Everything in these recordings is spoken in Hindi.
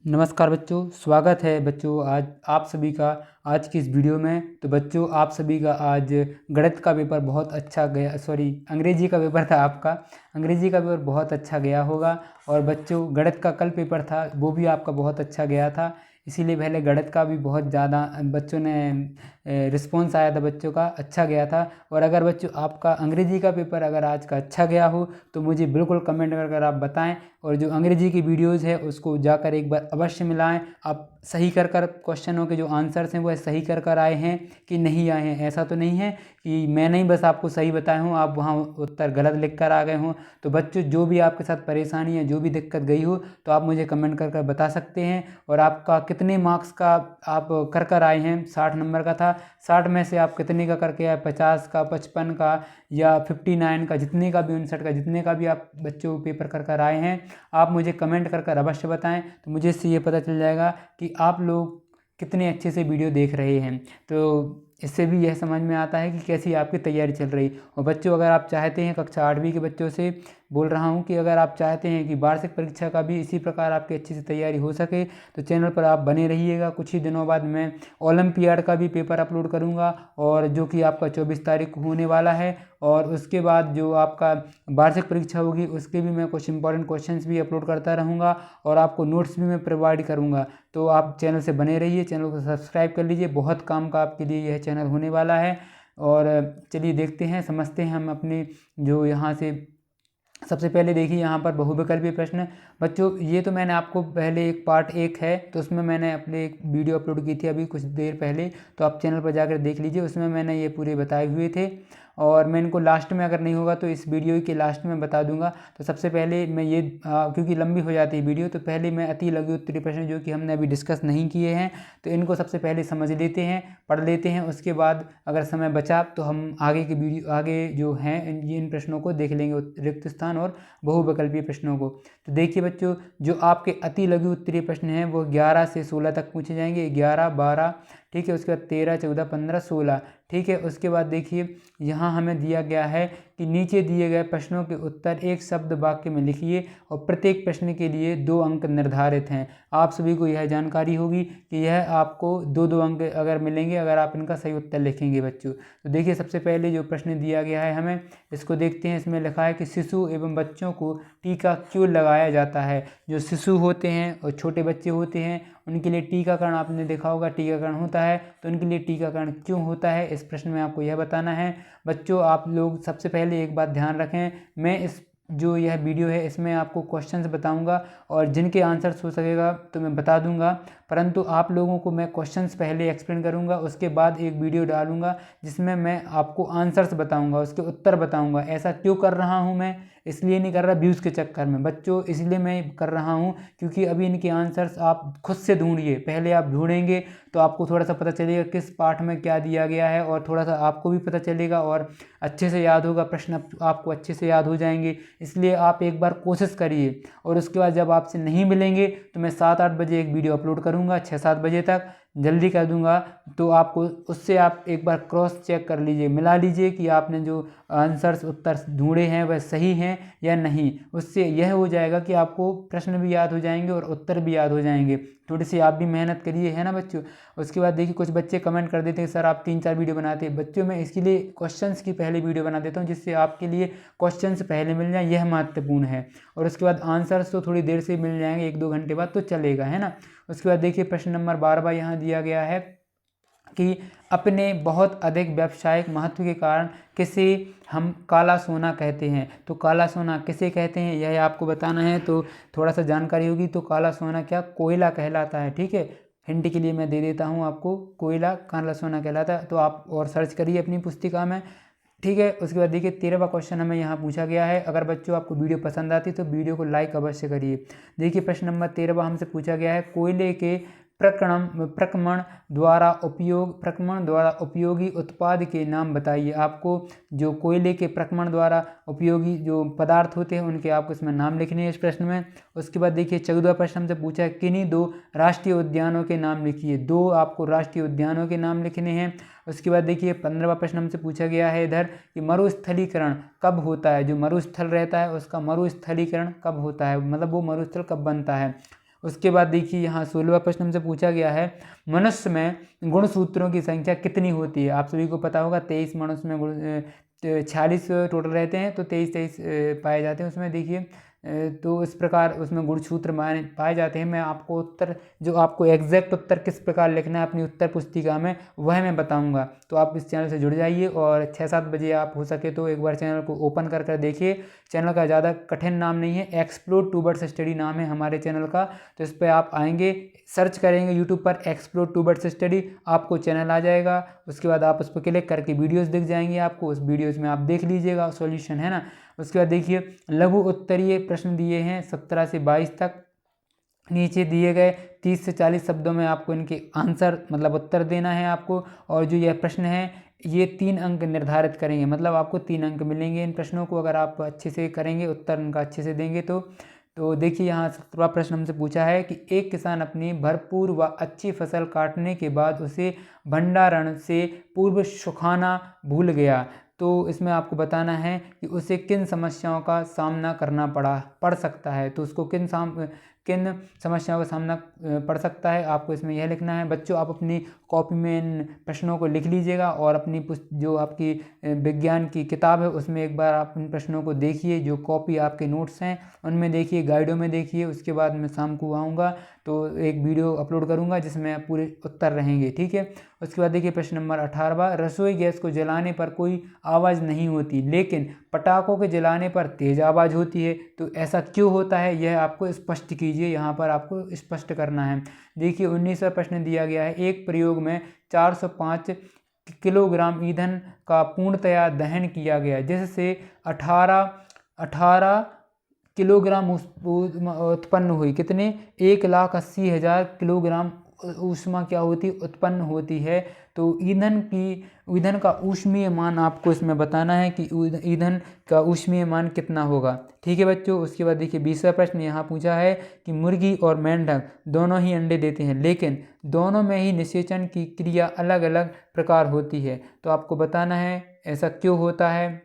नमस्कार बच्चों, स्वागत है बच्चों आज आप सभी का आज की इस वीडियो में। तो बच्चों आप सभी का आज गणित का पेपर बहुत अच्छा गया, अंग्रेजी का पेपर था आपका। अंग्रेजी का पेपर बहुत अच्छा गया होगा। और बच्चों गणित का कल पेपर था, वो भी आपका बहुत अच्छा गया था। इसीलिए पहले गणित का भी बहुत ज़्यादा बच्चों ने रिस्पॉन्स आया था, बच्चों का अच्छा गया था। और अगर बच्चों आपका अंग्रेजी का पेपर अगर आज का अच्छा गया हो तो मुझे बिल्कुल कमेंट कर आप बताएं। और जो अंग्रेजी की वीडियोज़ है उसको जाकर एक बार अवश्य मिलाएं। आप सही कर क्वेश्चनों के जो आंसर्स हैं वो सही कर आए हैं कि नहीं आए हैं। ऐसा तो नहीं है कि मैं नहीं बस आपको सही बताया हूँ, आप वहाँ उत्तर गलत लिख कर आ गए हों। तो बच्चों जो भी आपके साथ परेशानी है, जो भी दिक्कत गई हो, तो आप मुझे कमेंट कर बता सकते हैं। और आपका कितने मार्क्स का आप कर आए हैं? 60 नंबर का था। 60 में से आप कितने का करके आए? 50 का, 55 का या 59 का, जितने का भी 59 का, जितने का भी आप बच्चों पेपर कर आए हैं, आप मुझे कमेंट कर अवश्य बताएं। तो मुझे इससे ये पता चल जाएगा कि आप लोग कितने अच्छे से वीडियो देख रहे हैं। तो इससे भी यह समझ में आता है कि कैसी आपकी तैयारी चल रही। और बच्चों अगर आप चाहते हैं, कक्षा 8वीं के बच्चों से बोल रहा हूं कि अगर आप चाहते हैं कि वार्षिक परीक्षा का भी इसी प्रकार आपकी अच्छी से तैयारी हो सके तो चैनल पर आप बने रहिएगा। कुछ ही दिनों बाद मैं ओलंपियाड का भी पेपर अपलोड करूंगा, और जो कि आपका 24 तारीख को होने वाला है। और उसके बाद जो आपका वार्षिक परीक्षा होगी उसके भी मैं कुछ इंपॉर्टेंट क्वेश्चंस भी अपलोड करता रहूँगा, और आपको नोट्स भी मैं प्रोवाइड करूँगा। तो आप चैनल से बने रहिए, चैनल को सब्सक्राइब कर लीजिए, बहुत काम का आपके लिए यह चैनल होने वाला है। और चलिए देखते हैं, समझते हैं हम अपने जो यहाँ से। सबसे पहले देखिए यहाँ पर बहुविकल्पीय प्रश्न। बच्चों ये तो मैंने आपको पहले एक पार्ट 1 है तो उसमें मैंने अपने एक वीडियो अपलोड की थी अभी कुछ देर पहले, तो आप चैनल पर जाकर देख लीजिए, उसमें मैंने ये पूरे बताए हुए थे। और मैं इनको लास्ट में, अगर नहीं होगा तो इस वीडियो के लास्ट में बता दूंगा। तो सबसे पहले मैं ये क्योंकि लंबी हो जाती है वीडियो, तो पहले मैं अति लघु उत्तरीय प्रश्न जो कि हमने अभी डिस्कस नहीं किए हैं तो इनको सबसे पहले समझ लेते हैं, पढ़ लेते हैं। उसके बाद अगर समय बचा तो हम आगे की वीडियो, आगे जो हैं इन प्रश्नों को देख लेंगे, रिक्त स्थान और बहुविकल्पीय प्रश्नों को। तो देखिए बच्चों, जो आपके अति लघु उत्तरीय प्रश्न हैं वो 11 से 16 तक पूछे जाएंगे। 11, 12, ठीक है। उसके बाद 13, 14, 15, 16, ठीक है। उसके बाद देखिए यहाँ हमें दिया गया है कि नीचे दिए गए प्रश्नों के उत्तर एक शब्द वाक्य में लिखिए, और प्रत्येक प्रश्न के लिए 2 अंक निर्धारित हैं। आप सभी को यह जानकारी होगी कि यह आपको 2-2 अंक अगर मिलेंगे अगर आप इनका सही उत्तर लिखेंगे बच्चों। तो देखिए सबसे पहले जो प्रश्न दिया गया है हमें, इसको देखते हैं। इसमें लिखा है कि शिशु एवं बच्चों को टीका क्यों लगाया जाता है। जो शिशु होते हैं और छोटे बच्चे होते हैं उनके लिए टीकाकरण, आपने देखा होगा टीकाकरण होता है, तो उनके लिए टीकाकरण क्यों होता है, इस प्रश्न में आपको यह बताना है। बच्चों आप लोग सबसे पहले एक बात ध्यान रखें, मैं इस जो यह वीडियो है इसमें आपको क्वेश्चंस बताऊंगा, और जिनके आंसर्स हो सकेगा तो मैं बता दूंगा, परंतु आप लोगों को मैं क्वेश्चंस पहले एक्सप्लेन करूंगा, उसके बाद एक वीडियो डालूंगा जिसमें मैं आपको आंसर्स बताऊंगा, उसके उत्तर बताऊंगा। ऐसा क्यों कर रहा हूं मैं? इसलिए नहीं कर रहा व्यूज़ के चक्कर में बच्चों, इसलिए मैं कर रहा हूं क्योंकि अभी इनके आंसर्स आप खुद से ढूंढिए। पहले आप ढूंढेंगे तो आपको थोड़ा सा पता चलेगा किस पाठ में क्या दिया गया है, और थोड़ा सा आपको भी पता चलेगा और अच्छे से याद होगा, प्रश्न आपको अच्छे से याद हो जाएंगे। इसलिए आप एक बार कोशिश करिए, और उसके बाद जब आपसे नहीं मिलेंगे तो मैं 7-8 बजे एक वीडियो अपलोड करूँगा, 6-7 बजे तक जल्दी कर दूंगा। तो आपको उससे आप एक बार क्रॉस चेक कर लीजिए, मिला लीजिए कि आपने जो आंसर्स उत्तर ढूंढे हैं वह सही हैं या नहीं। उससे यह हो जाएगा कि आपको प्रश्न भी याद हो जाएंगे और उत्तर भी याद हो जाएंगे। थोड़ी सी आप भी मेहनत करिए, है ना बच्चों। उसके बाद देखिए कुछ बच्चे कमेंट कर देते हैं सर आप 3-4 वीडियो बनाते हैं। बच्चों मैं इसके लिए क्वेश्चंस की पहले वीडियो बना देता हूँ जिससे आपके लिए क्वेश्चंस पहले मिल जाए, यह महत्वपूर्ण है। और उसके बाद आंसर्स तो थोड़ी देर से मिल जाएंगे, 1-2 घंटे बाद तो चलेगा, है ना। उसके बाद देखिए प्रश्न नंबर 12 यहाँ दिया गया है कि अपने बहुत अधिक व्यावसायिक महत्व के कारण किसे हम काला सोना कहते हैं। तो काला सोना किसे कहते हैं यह आपको बताना है, तो थोड़ा सा जानकारी होगी। तो काला सोना क्या, कोयला कहलाता है, ठीक है। हिंट के लिए मैं दे देता हूँ आपको, कोयला काला सोना कहलाता है। तो आप और सर्च करिए अपनी पुस्तिका में, ठीक है। उसके बाद देखिए 13वां क्वेश्चन हमें यहाँ पूछा गया है। अगर बच्चों आपको वीडियो पसंद आती तो वीडियो को लाइक अवश्य करिए। देखिए प्रश्न नंबर 13वां हमसे पूछा गया है, कोयले के प्रक्रमण द्वारा उपयोगी उत्पाद के नाम बताइए। आपको जो कोयले के प्रक्रमण द्वारा उपयोगी जो पदार्थ होते हैं उनके आपको इसमें नाम लिखने हैं इस प्रश्न में। उसके बाद देखिए 14वां प्रश्न हमसे पूछा है, किन्हीं 2 राष्ट्रीय उद्यानों के नाम लिखिए। 2 आपको राष्ट्रीय उद्यानों के नाम लिखने हैं। उसके बाद देखिए 15वां प्रश्न हमसे पूछा गया है इधर कि मरुस्थलीकरण कब होता है। जो मरुस्थल रहता है उसका मरुस्थलीकरण कब होता है, मतलब वो मरुस्थल कब बनता है। उसके बाद देखिए यहाँ 16वां प्रश्न हमसे पूछा गया है, मनुष्य में गुणसूत्रों की संख्या कितनी होती है। आप सभी को पता होगा 23 मनुष्य में गुण 46 टोटल रहते हैं, तो 23 पाए जाते हैं उसमें। देखिए तो इस प्रकार उसमें गुणसूत्र पाए जाते हैं। मैं आपको उत्तर, जो आपको एग्जैक्ट उत्तर किस प्रकार लिखना है अपनी उत्तर पुस्तिका में, वह मैं बताऊंगा। तो आप इस चैनल से जुड़ जाइए और 6-7 बजे आप हो सके तो एक बार चैनल को ओपन कर देखिए। चैनल का ज़्यादा कठिन नाम नहीं है, एक्सप्लोर टू वर्ड्स स्टडी नाम है हमारे चैनल का। तो इस पर आप आएंगे, सर्च करेंगे यूट्यूब पर एक्सप्लोर टू वर्ड्स स्टडी, आपको चैनल आ जाएगा। उसके बाद आप उस पर क्लिक करके वीडियोस दिख जाएंगे आपको, उस वीडियोस में आप देख लीजिएगा सॉल्यूशन, है ना। उसके बाद देखिए लघु उत्तरीय प्रश्न दिए हैं 17 से 22 तक। नीचे दिए गए 30 से 40 शब्दों में आपको इनके आंसर मतलब उत्तर देना है आपको। और जो यह प्रश्न है ये 3 अंक निर्धारित करेंगे, मतलब आपको 3 अंक मिलेंगे इन प्रश्नों को अगर आप अच्छे से करेंगे, उत्तर उनका अच्छे से देंगे तो देखिए यहाँ 17वां प्रश्न हमसे पूछा है कि एक किसान अपनी भरपूर व अच्छी फसल काटने के बाद उसे भंडारण से पूर्व सुखाना भूल गया। तो इसमें आपको बताना है कि उसे किन समस्याओं का सामना करना पड़ सकता है। तो उसको किन समस्याओं का सामना पड़ सकता है, आपको इसमें यह लिखना है। बच्चों आप अपनी कॉपी में इन प्रश्नों को लिख लीजिएगा और अपनी जो आपकी विज्ञान की किताब है उसमें एक बार आप इन प्रश्नों को देखिए। जो कॉपी आपके नोट्स हैं उनमें देखिए, गाइडों में देखिए। उसके बाद मैं शाम को आऊँगा तो एक वीडियो अपलोड करूँगा जिसमें पूरे उत्तर रहेंगे, ठीक है। उसके बाद देखिए प्रश्न नंबर 18वां, रसोई गैस को जलाने पर कोई आवाज़ नहीं होती लेकिन पटाखों के जलाने पर तेज़ आवाज़ होती है। तो ऐसा क्यों होता है, यह आपको स्पष्ट कीजिए, यहाँ पर आपको स्पष्ट करना है। देखिए 19वां प्रश्न दिया गया है, एक प्रयोग में 405 किलोग्राम ईंधन का पूर्णतया दहन किया गया जिससे 18 किलोग्राम उत्पन्न हुई। कितने? 1,80,000 किलोग्राम ऊष्मा क्या होती उत्पन्न होती है। तो ईंधन का ऊष्मीय मान आपको इसमें बताना है कि ईंधन का ऊष्मीय मान कितना होगा, ठीक है बच्चों। उसके बाद देखिए 20वां प्रश्न यहाँ पूछा है कि मुर्गी और मेंढक दोनों ही अंडे देते हैं लेकिन दोनों में ही निषेचन की क्रिया अलग अलग प्रकार होती है। तो आपको बताना है ऐसा क्यों होता है,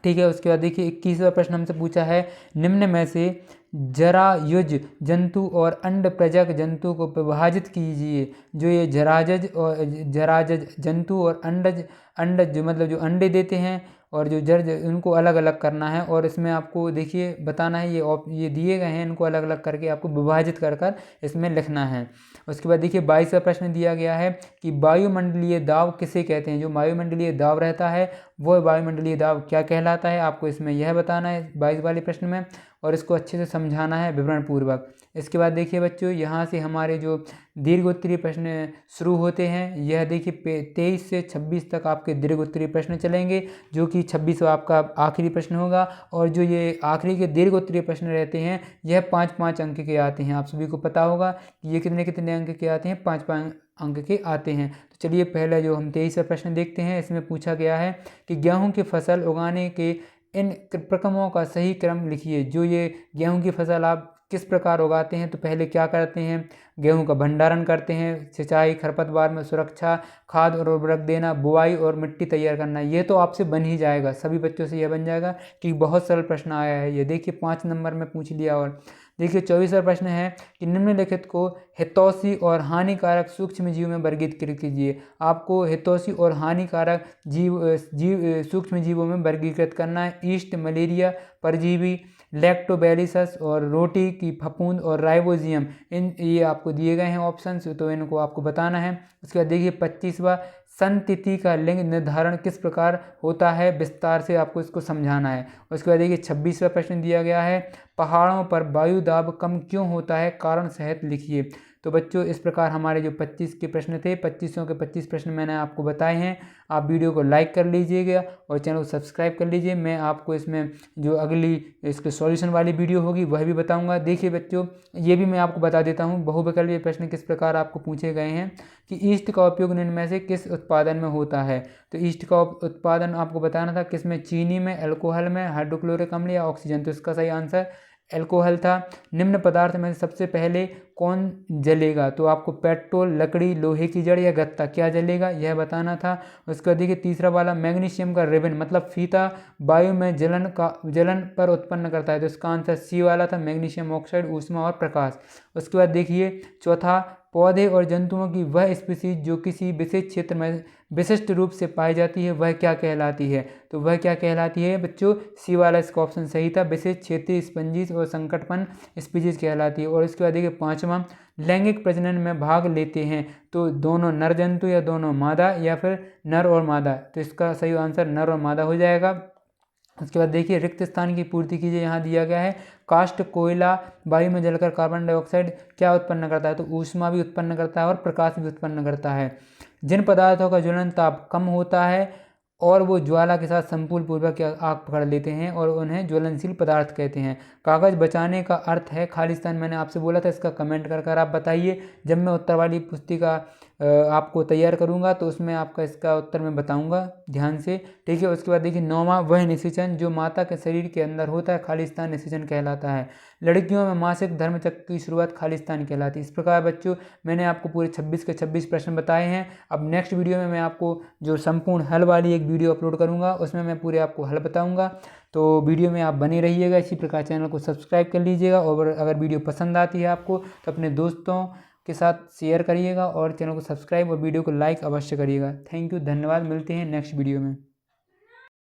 ठीक है। उसके बाद देखिए 21वां प्रश्न हमसे पूछा है, निम्न में से जरायुज जंतु और अंड प्रजक जंतु को विभाजित कीजिए। जो ये जराजज जंतु और अंडज जो मतलब जो अंडे देते हैं और जो जर्ज, उनको अलग अलग करना है। और इसमें आपको देखिए बताना है, ये दिए गए हैं, इनको अलग अलग करके आपको विभाजित कर इसमें लिखना है। उसके बाद देखिए 22वां प्रश्न दिया गया है कि वायुमंडलीय दाब किसे कहते हैं। जो वायुमंडलीय दाब रहता है वो वायुमंडलीय दाब क्या कहलाता है, आपको इसमें यह बताना है 22 वाले प्रश्न में, और इसको अच्छे से समझाना है विवरण पूर्वक। इसके बाद देखिए बच्चों यहाँ से हमारे जो दीर्घोत्तरीय प्रश्न शुरू होते हैं। यह देखिए 23 से 26 तक आपके दीर्घोत्तरीय प्रश्न चलेंगे, जो कि 26वां आपका आखिरी प्रश्न होगा। और जो ये आखिरी के दीर्घोत्तरीय प्रश्न रहते हैं यह 5-5 अंक के आते हैं। आप सभी को पता होगा कि ये कितने कितने अंक के आते हैं, 5-5 अंक के आते हैं। तो चलिए पहले जो हम 23वां प्रश्न देखते हैं। इसमें पूछा गया है कि गेहूं की फसल उगाने के इन प्रक्रमों का सही क्रम लिखिए। जो ये गेहूं की फसल आप किस प्रकार उगाते हैं, तो पहले क्या करते हैं, गेहूं का भंडारण करते हैं, सिंचाई, खरपतवार में सुरक्षा, खाद और उर्वरक देना, बुआई और मिट्टी तैयार करना। ये तो आपसे बन ही जाएगा, सभी बच्चों से यह बन जाएगा कि बहुत सरल प्रश्न आया है ये। देखिए 5 नंबर में पूछ लिया। और देखिए 24वां प्रश्न है कि निम्नलिखित को हितैषी और हानिकारक सूक्ष्म जीव में वर्गीकृत कीजिए। आपको हितैषी और हानिकारक सूक्ष्म जीवों में वर्गीकृत करना है। ईस्ट, मलेरिया परजीवी, लैक्टोबैसिलस और रोटी की फफूंद और राइबोजियम, ये आपको दिए गए हैं ऑप्शंस, तो इनको आपको बताना है। उसके बाद देखिए 25वां, संतति का लिंग निर्धारण किस प्रकार होता है, विस्तार से आपको इसको समझाना है। उसके बाद देखिए 26वां प्रश्न दिया गया है, पहाड़ों पर वायु दाब कम क्यों होता है, कारण सहित लिखिए। तो बच्चों इस प्रकार हमारे जो 25 के प्रश्न थे, 25 के 25 प्रश्न मैंने आपको बताए हैं। आप वीडियो को लाइक कर लीजिएगा और चैनल को सब्सक्राइब कर लीजिए। मैं आपको इसमें जो अगली इसके सॉल्यूशन वाली वीडियो होगी वह भी बताऊंगा। देखिए बच्चों ये भी मैं आपको बता देता हूँ, बहुविकल्पीय प्रश्न किस प्रकार आपको पूछे गए हैं कि ईस्ट का उपयोग निम्न में से किस उत्पादन में होता है। तो ईस्ट का उत्पादन आपको बताना था किस में, चीनी में, अल्कोहल में, हाइड्रोक्लोरिक अम्ल या ऑक्सीजन। तो इसका सही आंसर अल्कोहल था। निम्न पदार्थ में सबसे पहले कौन जलेगा? तो आपको पेट्रोल, लकड़ी, लोहे की जड़ या गत्ता, क्या जलेगा यह बताना था। उसके बाद देखिए तीसरा वाला, मैग्नीशियम का रिबन मतलब फीता वायु में जलन पर उत्पन्न करता है। तो इसका आंसर सी वाला था, मैग्नीशियम ऑक्साइड, ऊष्मा और प्रकाश। उसके बाद देखिए चौथा, पौधे और जंतुओं की वह स्पीसीज जो किसी विशेष क्षेत्र में विशिष्ट रूप से पाई जाती है वह क्या कहलाती है? तो वह क्या कहलाती है बच्चों? सी वाला इसका ऑप्शन सही था, विशेष क्षेत्रीय स्पंजीज और संकटपन स्पीसीज कहलाती है। और इसके बाद देखिए पांचवा, लैंगिक प्रजनन में भाग लेते हैं तो दोनों नर जंतु या दोनों मादा या फिर नर और मादा? तो इसका सही आंसर नर और मादा हो जाएगा। उसके बाद देखिए रिक्त स्थान की पूर्ति कीजिए, यहाँ दिया गया है काष्ठ कोयला वायु में जलकर कार्बन डाइऑक्साइड क्या उत्पन्न करता है? तो ऊष्मा भी उत्पन्न करता है और प्रकाश भी उत्पन्न करता है। जिन पदार्थों का ज्वलन ताप कम होता है और वो ज्वाला के साथ संपूर्ण पूर्वक आग पकड़ लेते हैं और उन्हें ज्वलनशील पदार्थ कहते हैं। कागज बचाने का अर्थ है खालिस्तान, मैंने आपसे बोला था, इसका कमेंट कर आप बताइए। जब मैं उत्तर वाली पुस्तिका आपको तैयार करूंगा तो उसमें आपका इसका उत्तर मैं बताऊंगा ध्यान से, ठीक है। उसके बाद देखिए नौवां, वह निषेचन जो माता के शरीर के अंदर होता है खालिस्तान निषेचन कहलाता है। लड़कियों में मासिक धर्मचक्र की शुरुआत खालिस्तान कहलाती है। इस प्रकार बच्चों मैंने आपको पूरे 26 के 26 प्रश्न बताए हैं। अब नेक्स्ट वीडियो में मैं आपको जो संपूर्ण हल वाली एक वीडियो अपलोड करूंगा उसमें मैं पूरे आपको हल बताऊंगा। तो वीडियो में आप बने रहिएगा, इसी प्रकार चैनल को सब्सक्राइब कर लीजिएगा और अगर वीडियो पसंद आती है आपको तो अपने दोस्तों के साथ शेयर करिएगा और चैनल को सब्सक्राइब और वीडियो को लाइक अवश्य करिएगा। थैंक यू, धन्यवाद, मिलते हैं नेक्स्ट वीडियो में।